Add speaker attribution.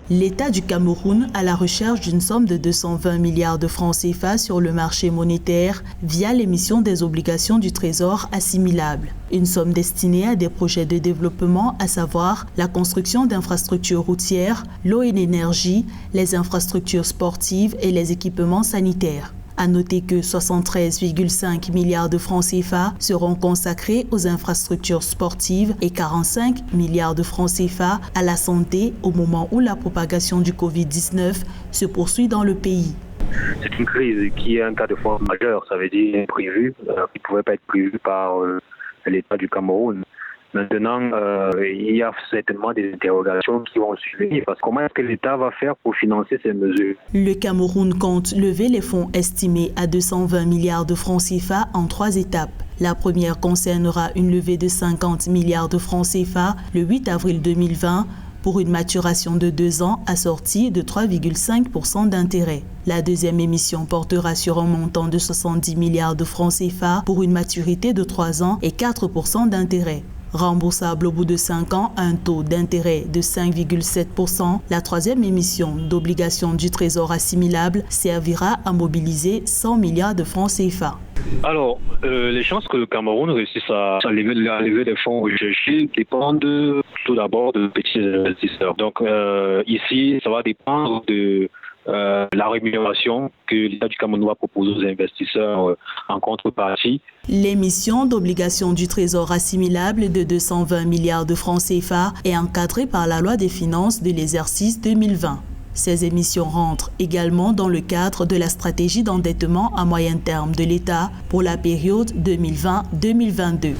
Speaker 1: L'État du Cameroun à la recherche d'une somme de 220 milliards de francs CFA sur le marché monétaire via l'émission des obligations du Trésor assimilables. Une somme destinée à des projets de développement, à savoir la construction d'infrastructures routières, l'eau et l'énergie, les infrastructures sportives et les équipements sanitaires. À noter que 73,5 milliards de francs CFA seront consacrés aux infrastructures sportives et 45 milliards de francs CFA à la santé au moment où la propagation du Covid-19 se poursuit dans le pays.
Speaker 2: C'est une crise qui est un cas de force majeur, ça veut dire imprévu, qui ne pouvait pas être prévu par l'État du Cameroun. Maintenant, il y a certainement des interrogations qui vont suivre. Parce que comment est-ce que l'État va faire pour financer ces mesures?
Speaker 1: Le Cameroun compte lever les fonds estimés à 220 milliards de francs CFA en 3 étapes. La première concernera une levée de 50 milliards de francs CFA le 8 avril 2020 pour une maturation de 2 ans assortie de 3,5% d'intérêt. La deuxième émission portera sur un montant de 70 milliards de francs CFA pour une maturité de 3 ans et 4% d'intérêt. Remboursable au bout de 5 ans à un taux d'intérêt de 5,7%, la troisième émission d'obligations du Trésor assimilables servira à mobiliser 100 milliards de francs CFA.
Speaker 2: Alors, les chances que le Cameroun réussisse à lever des fonds recherchés dépendent tout d'abord de petits investisseurs. Donc ici, ça va dépendre de la rémunération que l'État du Cameroun va proposer aux investisseurs en contrepartie.
Speaker 1: L'émission d'obligations du Trésor assimilables de 220 milliards de francs CFA est encadrée par la loi des finances de l'exercice 2020. Ces émissions rentrent également dans le cadre de la stratégie d'endettement à moyen terme de l'État pour la période 2020-2022.